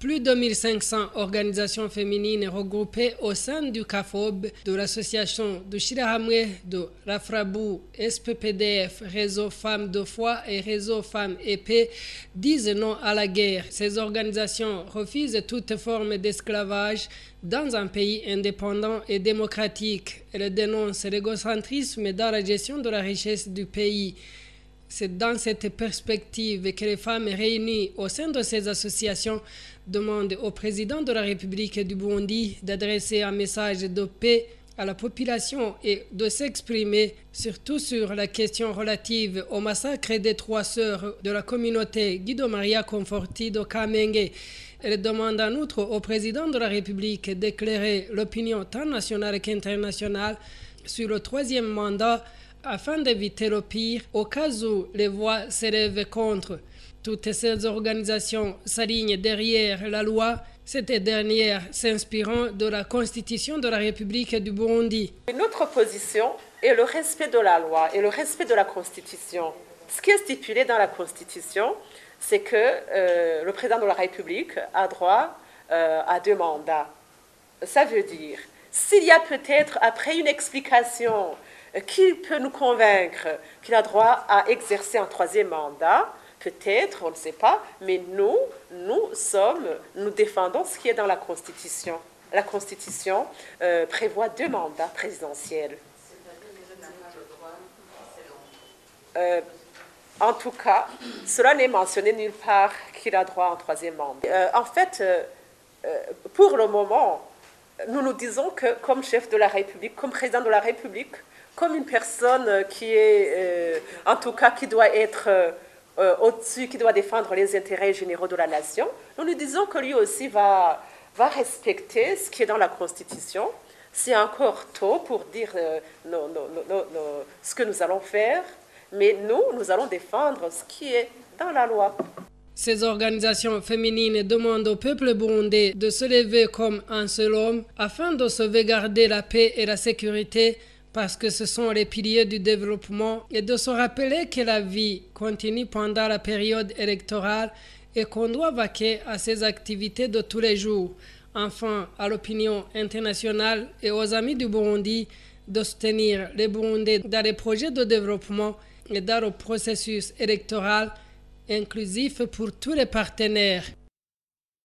Plus de 1500 organisations féminines regroupées au sein du CAFOB, de l'association de Shirahamwe, de Rafrabu, SPPDF, Réseau Femmes de Foi et Réseau Femmes épées disent non à la guerre. Ces organisations refusent toute forme d'esclavage dans un pays indépendant et démocratique. Elles dénoncent l'égocentrisme dans la gestion de la richesse du pays. C'est dans cette perspective que les femmes réunies au sein de ces associations demandent au président de la République du Burundi d'adresser un message de paix à la population et de s'exprimer surtout sur la question relative au massacre des 3 sœurs de la communauté Guido Maria Conforti de Kamenge. Elle demande en outre au président de la République d'éclairer l'opinion tant nationale qu'internationale sur le 3e mandat afin d'éviter le pire au cas où les voix s'élèvent contre. Toutes ces organisations s'alignent derrière la loi, cette dernière s'inspirant de la Constitution de la République du Burundi. Notre position est le respect de la loi et le respect de la Constitution. Ce qui est stipulé dans la Constitution, c'est que le président de la République a droit à 2 mandats. Ça veut dire, s'il y a peut-être après une explication qui peut nous convaincre qu'il a droit à exercer un 3e mandat, peut-être, on ne sait pas, mais nous défendons ce qui est dans la Constitution. La Constitution prévoit 2 mandats présidentiels. En tout cas, cela n'est mentionné nulle part qu'il a droit à un 3e mandat. En fait, pour le moment, nous nous disons que comme chef de la République, comme président de la République, comme une personne qui est, en tout cas, qui doit être au-dessus, qui doit défendre les intérêts généraux de la nation, nous disons que lui aussi va respecter ce qui est dans la Constitution. C'est encore tôt pour dire ce que nous allons faire, mais nous allons défendre ce qui est dans la loi. Ces organisations féminines demandent au peuple burundais de se lever comme un seul homme afin de sauvegarder la paix et la sécurité, parce que ce sont les piliers du développement, et de se rappeler que la vie continue pendant la période électorale et qu'on doit vaquer à ses activités de tous les jours. Enfin, à l'opinion internationale et aux amis du Burundi de soutenir les Burundais dans les projets de développement et dans le processus électoral inclusif pour tous les partenaires.